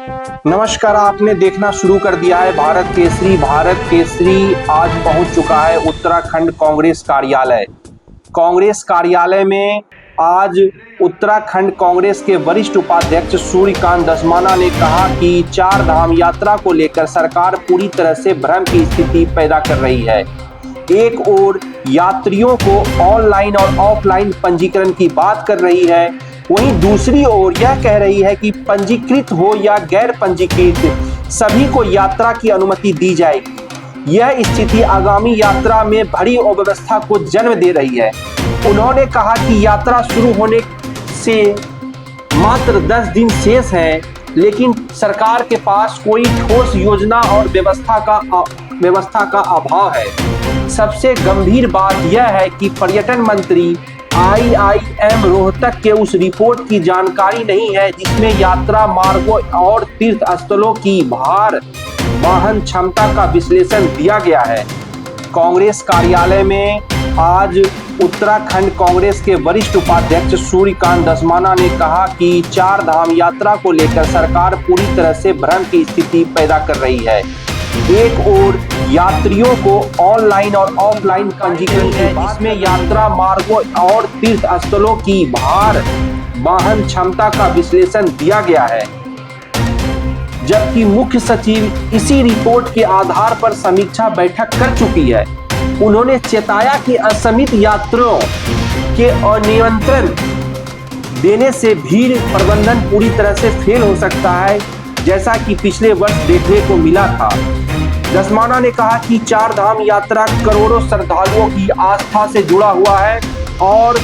नमस्कार, आपने देखना शुरू कर दिया है भारत केसरी। भारत केसरी आज पहुंच चुका है उत्तराखंड कांग्रेस कार्यालय। कांग्रेस कार्यालय में आज उत्तराखंड कांग्रेस के वरिष्ठ उपाध्यक्ष सूर्यकांत धस्माना ने कहा कि चार धाम यात्रा को लेकर सरकार पूरी तरह से भ्रम की स्थिति पैदा कर रही है। एक ओर यात्रियों को ऑनलाइन और ऑफलाइन पंजीकरण की बात कर रही है, वहीं दूसरी ओर यह कह रही है कि पंजीकृत हो या गैर पंजीकृत सभी को यात्रा की अनुमति दी जाएगी। यह स्थिति आगामी यात्रा में बड़ी अव्यवस्था को जन्म दे रही है। उन्होंने कहा कि यात्रा शुरू होने से मात्र 10 दिन शेष हैं, लेकिन सरकार के पास कोई ठोस योजना और व्यवस्था का अभाव है। सबसे गंभीर बात यह है कि पर्यटन मंत्री IIM रोहतक के उस रिपोर्ट की जानकारी नहीं है जिसमें यात्रा मार्गों और तीर्थ स्थलों की भार वाहन क्षमता का विश्लेषण दिया गया है। कांग्रेस कार्यालय में आज उत्तराखंड कांग्रेस के वरिष्ठ उपाध्यक्ष सूर्यकांत धस्माना ने कहा कि चार धाम यात्रा को लेकर सरकार पूरी तरह से भ्रम की स्थिति पैदा कर रही है। एक ओर यात्रियों को ऑनलाइन और ऑफलाइन पंजीकरण है जिसमें यात्रा मार्गों और तीर्थ स्थलों की भार वाहन क्षमता का विश्लेषण दिया गया है, जबकि मुख्य सचिव इसी रिपोर्ट के आधार पर समीक्षा बैठक कर चुकी है। उन्होंने चेताया कि असीमित यात्रियों के अनियंत्रण देने से भीड़ प्रबंधन पूरी तरह से फेल हो सकता है, जैसा कि पिछले वर्ष देखने को मिला था। धस्माना ने कहा कि चार धाम यात्रा करोड़ों श्रद्धालुओं की आस्था से जुड़ा हुआ है और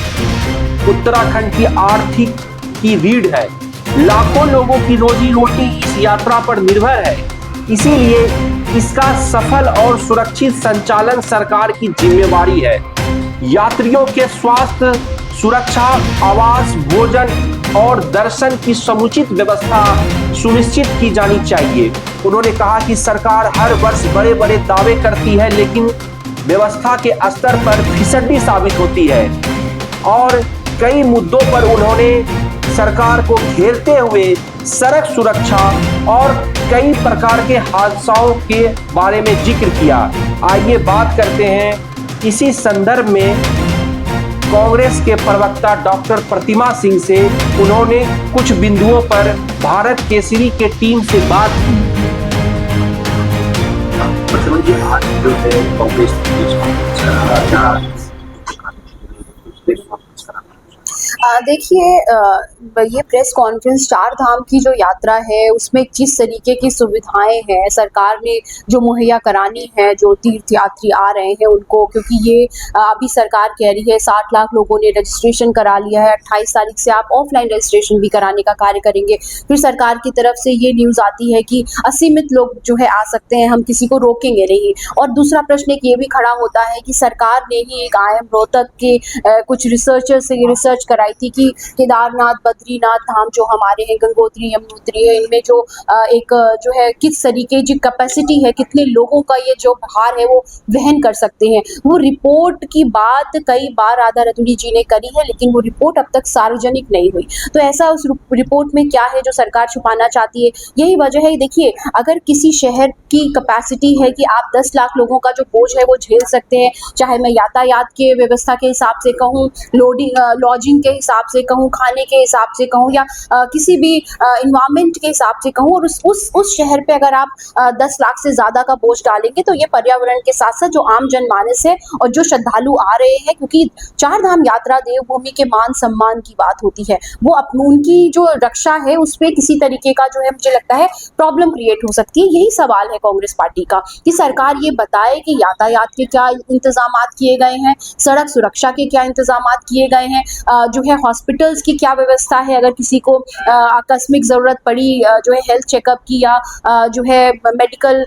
उत्तराखंड की आर्थिक की रीढ़ है। लाखों लोगों की रोजी रोटी इस यात्रा पर निर्भर है, इसीलिए इसका सफल और सुरक्षित संचालन सरकार की जिम्मेवारी है। यात्रियों के स्वास्थ्य, सुरक्षा, आवास, भोजन और दर्शन की समुचित व्यवस्था सुनिश्चित की जानी चाहिए। उन्होंने कहा कि सरकार हर वर्ष बड़े बड़े दावे करती है, लेकिन व्यवस्था के स्तर पर फिसड्डी साबित होती है और कई मुद्दों पर उन्होंने सरकार को घेरते हुए सड़क सुरक्षा और कई प्रकार के हादसों के बारे में जिक्र किया। आइए बात करते हैं इसी संदर्भ में कांग्रेस के प्रवक्ता डॉक्टर प्रतिमा सिंह से। उन्होंने कुछ बिंदुओं पर भारत केसरी के टीम से बात की। देखिए, ये प्रेस कॉन्फ्रेंस चार धाम की जो यात्रा है उसमें जिस तरीके की सुविधाएं हैं सरकार ने जो मुहैया करानी है, जो तीर्थ यात्री आ रहे हैं उनको, क्योंकि ये अभी सरकार कह रही है 60 लाख लोगों ने रजिस्ट्रेशन करा लिया है, 28 तारीख से आप ऑफलाइन रजिस्ट्रेशन भी कराने का कार्य करेंगे। फिर सरकार की तरफ से ये न्यूज़ आती है कि असीमित लोग जो है आ सकते हैं, हम किसी को रोकेंगे नहीं। और दूसरा प्रश्न एक ये भी खड़ा होता है कि सरकार ने ही एक IIM रोहतक के कुछ रिसर्चर से ये रिसर्च कराई थी कि केदारनाथ, बद्रीनाथ धाम जो हमारे हैं, गंगोत्री, यमुनोत्री है, इनमें जो एक जो है किस तरीके की कैपेसिटी है, कितने लोगों का ये जो भार है वो वहन कर सकते हैं। वो रिपोर्ट की बात कई बार राधा रतूड़ी जी ने करी है, लेकिन वो रिपोर्ट अब तक सार्वजनिक नहीं हुई। तो ऐसा उस रिपोर्ट में क्या है जो सरकार छुपाना चाहती है? यही वजह है। देखिए, अगर किसी शहर की कैपेसिटी है कि आप 10 लाख लोगों का जो बोझ है वो झेल सकते हैं, चाहे मैं यातायात के व्यवस्था के हिसाब से कहूँ, लॉजिंग के हिसाब से कहूँ, खाने के हिसाब से कहूँ, या किसी भी इन्वायरमेंट के हिसाब से कहूँ, और उस शहर पे अगर आप 10 लाख से ज़्यादा का बोझ डालेंगे तो ये पर्यावरण के साथ साथ जो आम जनमानस है और जो श्रद्धालु आ रहे हैं, क्योंकि चार धाम यात्रा देवभूमि के मान सम्मान की बात होती है, वो उनकी जो रक्षा है उस पर किसी तरीके का जो है मुझे लगता है प्रॉब्लम क्रिएट हो सकती है। यही सवाल है कांग्रेस पार्टी का कि सरकार ये बताए कि यातायात के क्या इंतजाम किए गए हैं, सड़क सुरक्षा के क्या इंतजाम किए गए हैं, जो है हॉस्पिटल्स की क्या व्यवस्था है, अगर किसी को आकस्मिक ज़रूरत पड़ी जो है हेल्थ चेकअप की या जो है मेडिकल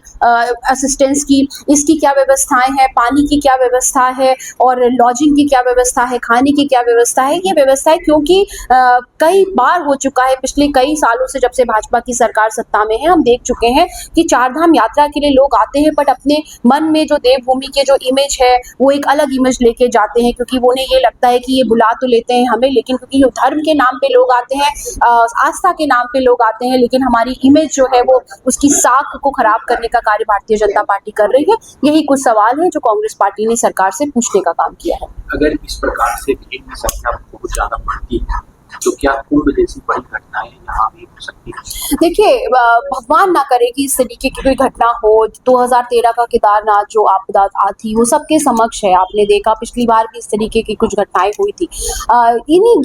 असिस्टेंस की, इसकी क्या व्यवस्थाएं हैं, पानी की क्या व्यवस्था है और लॉजिंग की क्या व्यवस्था है, खाने की क्या व्यवस्था है। ये व्यवस्था है क्योंकि कई बार हो चुका है पिछले कई सालों से, जब से भाजपा की सरकार सत्ता में है, हम देख चुके हैं कि चारधाम यात्रा के लिए लोग आते हैं बट अपने मन में जो देवभूमि के जो इमेज है वो एक अलग इमेज लेके जाते हैं, क्योंकि उन्हें ये लगता है कि ये बुला तो लेते हैं हमें में, लेकिन क्योंकि जो धर्म के नाम पे लोग आते हैं, आस्था के नाम पे लोग आते हैं, लेकिन हमारी इमेज जो है वो उसकी साख को खराब करने का कार्य भारतीय जनता पार्टी कर रही है। यही कुछ सवाल है जो कांग्रेस पार्टी ने सरकार से पूछने का काम किया है। अगर इस प्रकार से भीड़ की संख्या बहुत ज्यादा बढ़ती है तो क्या कुंभ जैसी बड़ी घटनाएं यहाँ भी हो सकती है? देखिए, भगवान ना करे कि इस तरीके की कोई घटना हो। 2013 का केदारनाथ जो आपदा थी वो सबके समक्ष है, आपने देखा पिछली बार भी इस तरीके की कुछ घटनाएं हुई थी।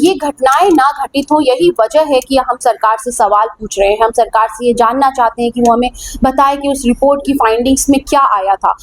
ये घटनाएं ना घटित हो, यही वजह है कि हम सरकार से सवाल पूछ रहे हैं। हम सरकार से ये जानना चाहते हैं कि वो हमें बताए कि उस रिपोर्ट की फाइंडिंग्स में क्या आया था,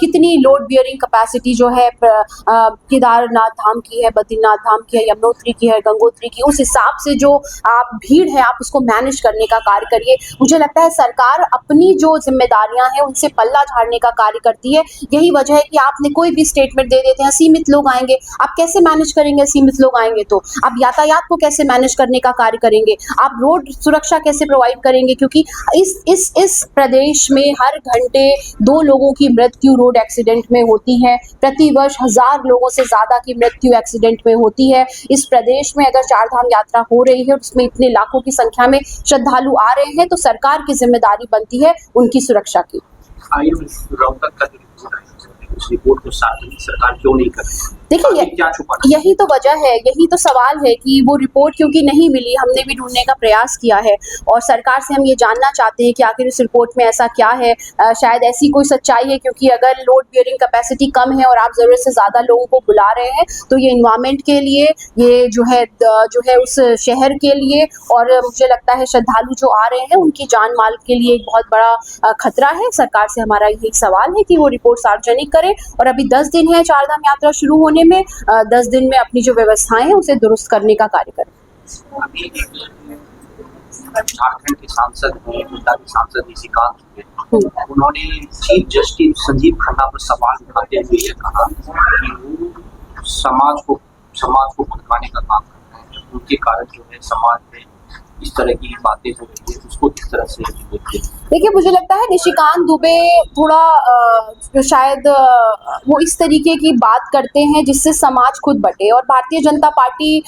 कितनी लोड बियरिंग कैपेसिटी जो है केदारनाथ धाम की है, बद्रीनाथ धाम की है, यमुनोत्री की है, गंगोत्री की, उस हिसाब से जो आप भीड़ है आप उसको मैनेज करने का कार्य करिए। मुझे लगता है सरकार अपनी जो जिम्मेदारियां हैं उनसे पल्ला झाड़ने का कार्य करती है। यही वजह है कि आपने कोई भी स्टेटमेंट दे देते हैं सीमित लोग आएंगे, आप कैसे मैनेज करेंगे? सीमित लोग आएंगे तो आप यातायात को कैसे मैनेज करने का कार्य करेंगे? आप रोड सुरक्षा कैसे प्रोवाइड करेंगे? क्योंकि इस प्रदेश में हर घंटे 2 लोगों की मृत्यु रोड एक्सीडेंट में होती है। प्रतिवर्ष 1000 लोगों से ज्यादा की मृत्यु एक्सीडेंट में होती है। इस प्रदेश में अगर चारधाम यात्रा हो रही है और उसमें इतने लाखों की संख्या में श्रद्धालु आ रहे हैं तो सरकार की जिम्मेदारी बनती है उनकी सुरक्षा की। उस रिपोर्ट को सार्वजनिक सरकार क्यों नहीं करती? देखिए, क्या छुपा? यही तो वजह है, यही तो सवाल है कि वो रिपोर्ट क्योंकि नहीं मिली। हमने भी ढूंढने का प्रयास किया है और सरकार से हम ये जानना चाहते हैं कि आखिर इस रिपोर्ट में ऐसा क्या है। शायद ऐसी कोई सच्चाई है, क्योंकि अगर लोड बियरिंग कैपेसिटी कम है और आप जरूरत से ज्यादा लोगों को बुला रहे हैं तो ये इन्वायरमेंट के लिए, ये जो है उस शहर के लिए, और मुझे लगता है श्रद्धालु जो आ रहे हैं उनकी जान माल के लिए एक बहुत बड़ा खतरा है। सरकार से हमारा यही सवाल है कि वो रिपोर्ट सार्वजनिक करे और अभी 10 दिन है चारधाम यात्रा शुरू होने में, 10 दिन में अपनी जो व्यवस्थाएं हैं उसे दुरुस्त करने का कार्य करें। अभी झारखंड के सांसद हैं, गोड्डा के सांसद निशिकांत हुए, उन्होंने चीफ जस्टिस संजीव खन्ना पर सवाल उठाते हुए ये कहा कि वो समाज को भड़काने का काम कर रहे हैं। उनके कारण जो है समाज में इस तरह की बातें हो रही है, उसको किस तरह से देखते हैं? देखिए, मुझे लगता है निशिकांत दुबे थोड़ा शायद वो इस तरीके की बात करते हैं जिससे समाज खुद बटे, और भारतीय जनता पार्टी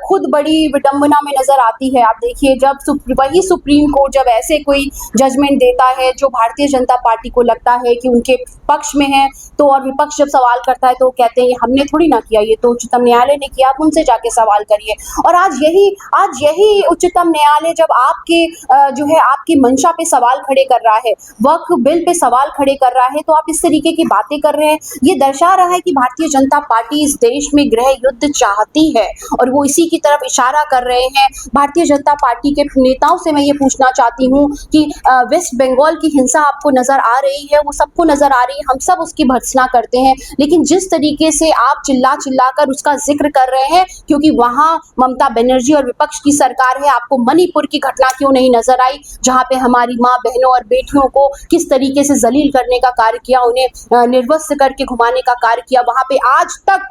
खुद बड़ी विडंबना में नजर आती है। आप देखिए, जब वही सुप्रीम कोर्ट जब ऐसे कोई जजमेंट देता है जो भारतीय जनता पार्टी को लगता है कि उनके पक्ष में है, तो और विपक्ष जब सवाल करता है तो कहते हैं ये हमने थोड़ी ना किया, ये तो उच्चतम न्यायालय ने किया, आप उनसे जाके सवाल करिए। और आज यही उच्चतम न्यायालय जब आपके जो है आपकी मंशा पे सवाल खड़े कर रहा है, वक्फ बिल पे सवाल खड़े कर रहा है, तो आप इस तरीके की बातें कर रहे हैं। ये दर्शा रहा है कि भारतीय जनता पार्टी इस देश में गृह युद्ध चाहती है और वो इसी की तरफ इशारा कर रहे हैं। भारतीय जनता पार्टी के नेताओं से मैं ये पूछना चाहती हूँ कि वेस्ट बंगाल की हिंसा आपको नजर आ रही है, वो सबको नजर आ रही है, हम सब उसकी भर्त्सना करते हैं, लेकिन जिस तरीके से आप चिल्ला कर उसका जिक्र कर रहे हैं, क्योंकि वहां ममता बनर्जी और विपक्ष की सरकार है, आपको मणिपुर की घटना क्यों नहीं नजर आई, जहां पे हमारी माँ बहनों और बेटियों को किस तरीके से जलील करने का कार्य किया, उन्हें निर्वस्त्र करके घुमाने का कार्य किया, वहां पे आज तक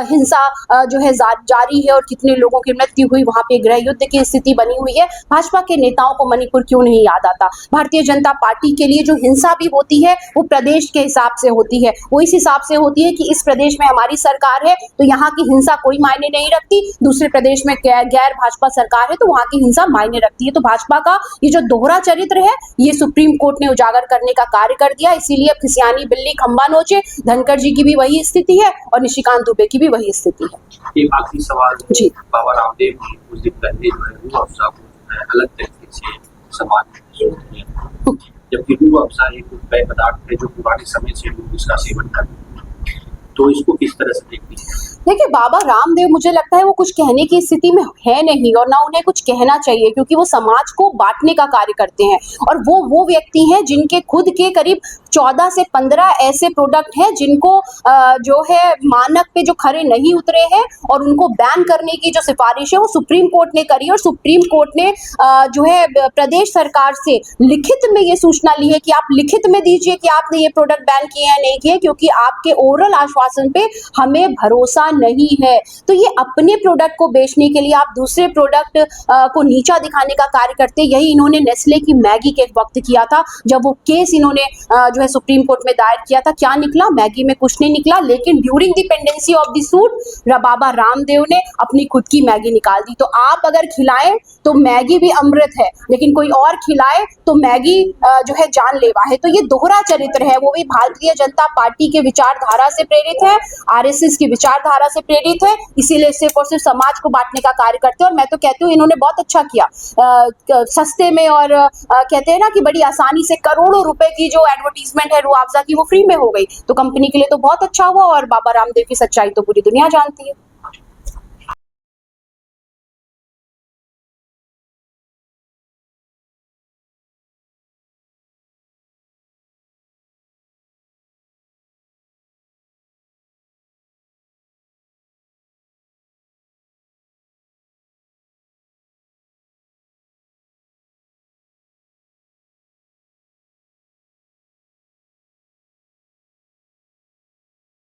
हिंसा जो है जारी है और कितने लोगों की मृत्यु हुई, वहां पे गृह युद्ध की स्थिति बनी हुई है। भाजपा के नेताओं को मणिपुर क्यों नहीं याद आता? भारतीय जनता पार्टी के लिए जो हिंसा भी होती है वो प्रदेश के हिसाब से होती है, वो इस हिसाब से होती है कि इस प्रदेश में हमारी सरकार है तो यहाँ की हिंसा कोई मायने नहीं रखती, दूसरे प्रदेश में गैर भाजपा सरकार है तो वहां की हिंसा मायने रखती है। तो भाजपा का ये जो दोहरा चरित्र है ये सुप्रीम कोर्ट ने उजागर करने का कार्य कर दिया, इसीलिए अब खिसियानी बिल्ली खंबा नोचे। धनखड़ जी की भी वही स्थिति है और निशिकांत दुबे की भी वही स्थिति है। एक आखिरी सवाल जी, बाबा रामदेव जी कुछ दिन पहले जो है रूह अफ़ज़ा को अलग तरीके से समाज में, जबकि रूह अफ़ज़ा एक पेय पदार्थ है जो पुराने समय से लोग इसका सेवन करते हैं, तो इसको किस तरह से देखती है? देखिए, बाबा रामदेव मुझे लगता है वो कुछ कहने की स्थिति में है नहीं और ना उन्हें कुछ कहना चाहिए, क्योंकि वो समाज को बांटने का कार्य करते हैं और वो व्यक्ति हैं जिनके खुद के करीब 14 से 15 ऐसे प्रोडक्ट हैं जिनको जो है मानक पे जो खरे नहीं उतरे हैं और उनको बैन करने की जो सिफारिश है वो सुप्रीम कोर्ट ने करी और सुप्रीम कोर्ट ने जो है प्रदेश सरकार से लिखित में ये सूचना ली है कि आप लिखित में दीजिए कि आपने ये प्रोडक्ट बैन किए हैं नहीं किए, क्योंकि आपके ओरल आश्वासन आश्वासन पे हमें भरोसा नहीं है। तो ये अपने प्रोडक्ट को बेचने के लिए आप दूसरे प्रोडक्ट को नीचा दिखाने का कार्य करते, यही इन्होंने नेस्ले की मैगी के एक वक्त किया था, जब वो केस इन्होंने जो है सुप्रीम कोर्ट में दायर किया था। क्या निकला? मैगी में कुछ नहीं निकला, लेकिन during the pendency of the suit Baba Ramdev ने अपनी खुद की मैगी निकाल दी। तो आप अगर खिलाएं तो मैगी भी अमृत है, लेकिन कोई और खिलाए तो मैगी जो है जानलेवा है। तो ये दोहरा चरित्र है, वो भी भारतीय जनता पार्टी के विचारधारा से प्रेरित है, आरएसएस की विचारधारा से प्रेरित है, इसीलिए सिर्फ और सिर्फ समाज को बांटने का कार्य करते हैं। और मैं तो कहती हूँ इन्होंने बहुत अच्छा किया, सस्ते में और कहते हैं ना कि बड़ी आसानी से करोड़ों रुपए की जो एडवर्टीजमेंट है रूह अफ़ज़ा की वो फ्री में हो गई। तो कंपनी के लिए तो बहुत अच्छा हुआ, और बाबा रामदेव की सच्चाई तो पूरी दुनिया जानती है।